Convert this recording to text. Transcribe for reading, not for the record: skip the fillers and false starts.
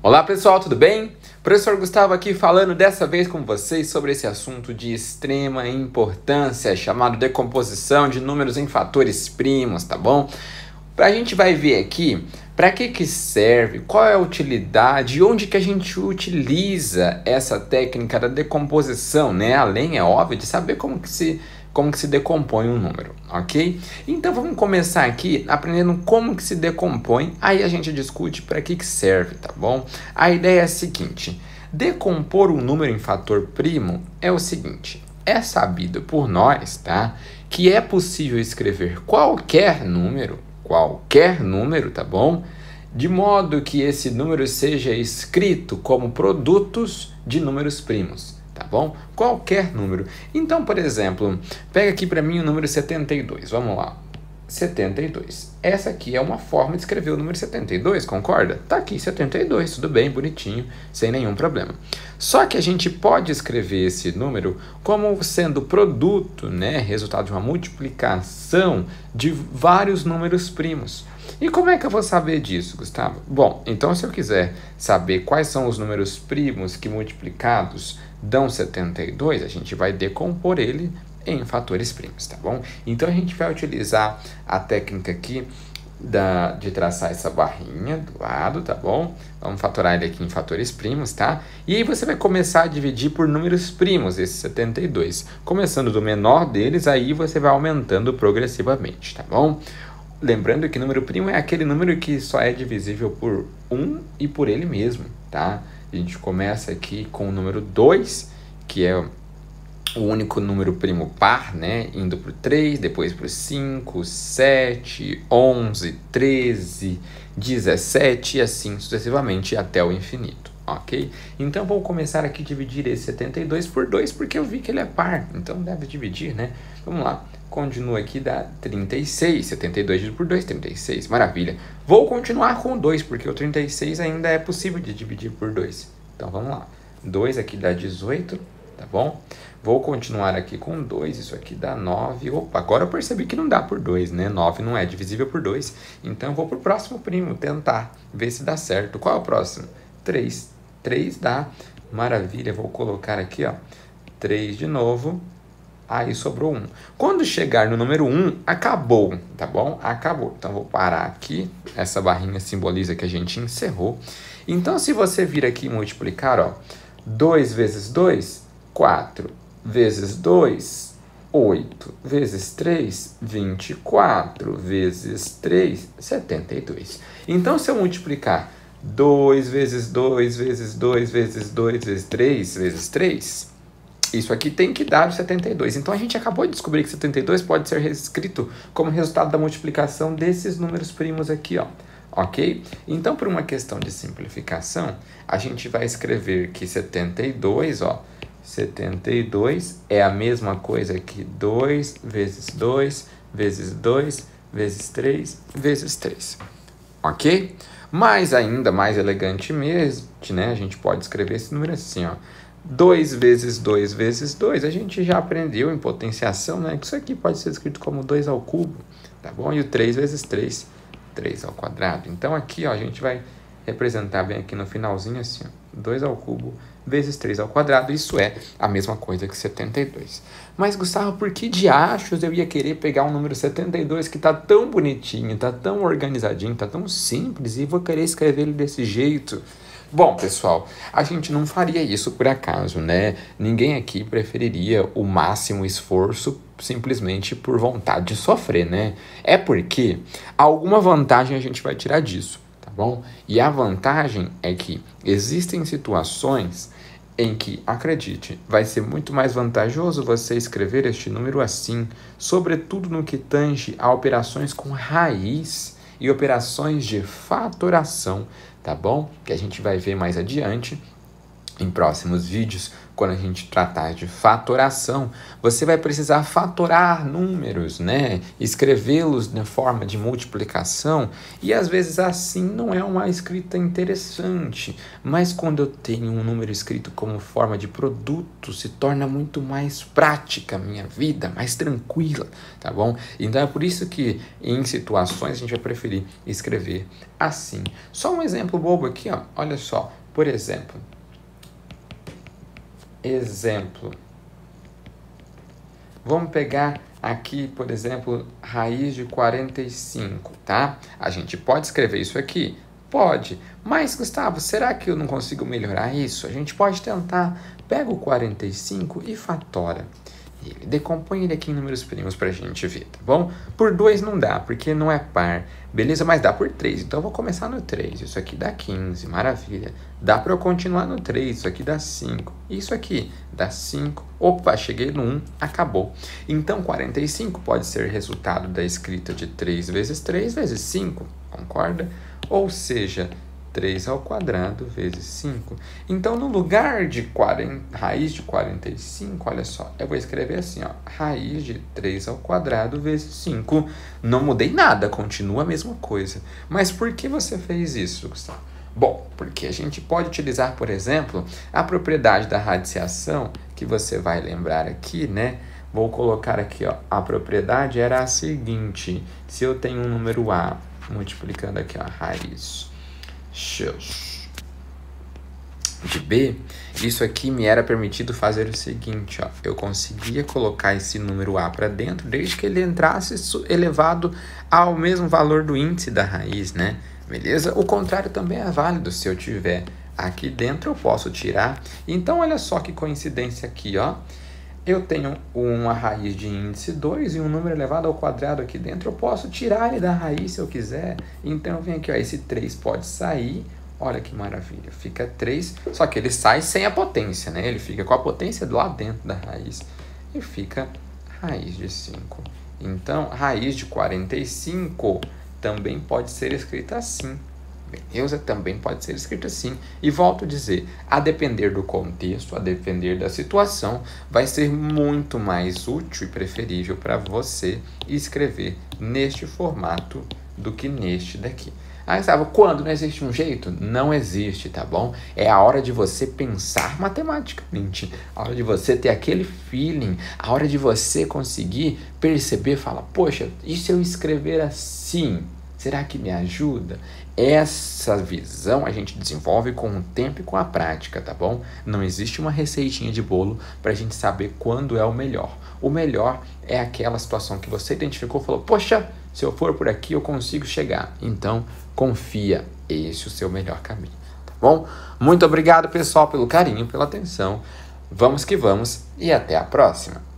Olá pessoal, tudo bem? Professor Gustavo aqui falando dessa vez com vocês sobre esse assunto de extrema importância chamado decomposição de números em fatores primos, tá bom? A gente vai ver aqui para que serve, qual é a utilidade e onde que a gente utiliza essa técnica da decomposição, né? Além, é óbvio, de saber como que se decompõe um número, ok? Então vamos começar aqui aprendendo como que se decompõe, aí a gente discute para que serve, tá bom? A ideia é a seguinte: decompor um número em fator primo é o seguinte: é sabido por nós, tá? Que é possível escrever qualquer número, tá bom? De modo que esse número seja escrito como produtos de números primos. Tá bom? Qualquer número. Então, por exemplo, pega aqui para mim o número 72. Vamos lá. 72. Essa aqui é uma forma de escrever o número 72, concorda? Tá aqui 72, tudo bem, bonitinho, sem nenhum problema. Só que a gente pode escrever esse número como sendo produto, né, resultado de uma multiplicação de vários números primos. E como é que eu vou saber disso, Gustavo? Bom, então se eu quiser saber quais são os números primos que multiplicados dão 72, a gente vai decompor ele em fatores primos, tá bom? Então a gente vai utilizar a técnica aqui de traçar essa barrinha do lado, tá bom? Vamos fatorar ele aqui em fatores primos, tá? E aí você vai começar a dividir por números primos esses 72. Começando do menor deles, aí você vai aumentando progressivamente, tá bom? Lembrando que número primo é aquele número que só é divisível por 1 e por ele mesmo, tá? A gente começa aqui com o número 2, que é o único número primo par, né? Indo para o 3, depois para o 5, 7, 11, 13, 17 e assim sucessivamente até o infinito, ok? Então, vou começar aqui a dividir esse 72 por 2, porque eu vi que ele é par, então deve dividir, né? Vamos lá. Continua aqui, dá 36, 72 dividido por 2, 36, maravilha. Vou continuar com o 2, porque o 36 ainda é possível de dividir por 2. Então, vamos lá. 2 aqui dá 18, tá bom? Vou continuar aqui com 2, isso aqui dá 9. Opa, agora eu percebi que não dá por 2, né? 9 não é divisível por 2. Então, eu vou para o próximo primo, tentar ver se dá certo. Qual é o próximo? 3. 3 dá, maravilha. Vou colocar aqui, ó, 3 de novo. Aí sobrou 1. Quando chegar no número 1, acabou, tá bom? Acabou. Então, vou parar aqui. Essa barrinha simboliza que a gente encerrou. Então, se você vir aqui e multiplicar, ó, 2 vezes 2, 4. Vezes 2, 8. Vezes 3, 24. Vezes 3, 72. Então, se eu multiplicar 2 vezes 2, vezes 2, vezes 2, vezes 3, vezes 3... isso aqui tem que dar o 72. Então, a gente acabou de descobrir que 72 pode ser reescrito como resultado da multiplicação desses números primos aqui, ó. Ok? Então, por uma questão de simplificação, a gente vai escrever que 72, ó, 72 é a mesma coisa que 2 vezes 2, vezes 2, vezes 3, vezes 3. Ok? Mas ainda mais elegantemente, né, a gente pode escrever esse número assim, ó. 2 vezes 2 vezes 2, a gente já aprendeu em potenciação, né? Que isso aqui pode ser escrito como 2 ao cubo, tá bom? E o 3 vezes 3, 3 ao quadrado. Então, aqui, ó, a gente vai representar bem aqui no finalzinho assim, ó, 2 ao cubo vezes 3 ao quadrado. Isso é a mesma coisa que 72. Mas, Gustavo, por que diachos eu ia querer pegar um número 72 que tá tão bonitinho, tá tão organizadinho, tá tão simples e vou querer escrever ele desse jeito? Bom, pessoal, a gente não faria isso por acaso, né? Ninguém aqui preferiria o máximo esforço simplesmente por vontade de sofrer, né? É porque alguma vantagem a gente vai tirar disso, tá bom? E a vantagem é que existem situações em que, acredite, vai ser muito mais vantajoso você escrever este número assim, sobretudo no que tange a operações com raiz e operações de fatoração, tá bom? Que a gente vai ver mais adiante. Em próximos vídeos, quando a gente tratar de fatoração, você vai precisar fatorar números, né? Escrevê-los na forma de multiplicação, e às vezes assim não é uma escrita interessante, mas quando eu tenho um número escrito como forma de produto, se torna muito mais prática a minha vida, mais tranquila, tá bom? Então é por isso que em situações a gente vai preferir escrever assim. Só um exemplo bobo aqui, ó. Olha só, por exemplo, vamos pegar aqui, por exemplo, raiz de 45, tá? A gente pode escrever isso aqui? Pode. Mas, Gustavo, será que eu não consigo melhorar isso? A gente pode tentar. Pega o 45 e fatora ele. Decompõe ele aqui em números primos pra gente ver, tá bom? Por 2 não dá, porque não é par. Beleza? Mas dá por 3. Então eu vou começar no 3. Isso aqui dá 15. Maravilha. Dá para eu continuar no 3. Isso aqui dá 5. Isso aqui dá 5. Opa, cheguei no 1. Acabou. Então 45 pode ser resultado da escrita de 3 vezes 3 vezes 5. Concorda? Ou seja, 3 ao quadrado vezes 5. Então, no lugar de raiz de 45, olha só, eu vou escrever assim, ó, raiz de 3 ao quadrado vezes 5. Não mudei nada, continua a mesma coisa. Mas por que você fez isso, Gustavo? Bom, porque a gente pode utilizar, por exemplo, a propriedade da radiciação, que você vai lembrar aqui, né? Vou colocar aqui, ó, a propriedade era a seguinte: se eu tenho um número A, multiplicando aqui, ó, raiz x de b, isso aqui me era permitido fazer o seguinte, ó, eu conseguia colocar esse número a para dentro desde que ele entrasse elevado ao mesmo valor do índice da raiz, né? Beleza? O contrário também é válido. Se eu tiver aqui dentro, eu posso tirar. Então, olha só que coincidência aqui, ó. Eu tenho uma raiz de índice 2 e um número elevado ao quadrado aqui dentro. Eu posso tirar ele da raiz se eu quiser. Então, vem aqui, ó, esse 3 pode sair. Olha que maravilha. Fica 3, só que ele sai sem a potência, né? Ele fica com a potência lá dentro da raiz. E fica raiz de 5. Então, raiz de 45 também pode ser escrita assim. Beleza? Também pode ser escrito assim. E volto a dizer, a depender do contexto, a depender da situação, vai ser muito mais útil e preferível para você escrever neste formato do que neste daqui. Aí, sabe, quando não existe um jeito? Não existe, tá bom? É a hora de você pensar matematicamente, a hora de você ter aquele feeling, a hora de você conseguir perceber, falar, poxa, e se eu escrever assim? Será que me ajuda? Essa visão a gente desenvolve com o tempo e com a prática, tá bom? Não existe uma receitinha de bolo para a gente saber quando é o melhor. O melhor é aquela situação que você identificou e falou, poxa, se eu for por aqui eu consigo chegar. Então, confia, esse é o seu melhor caminho, tá bom? Muito obrigado, pessoal, pelo carinho, pela atenção. Vamos que vamos e até a próxima.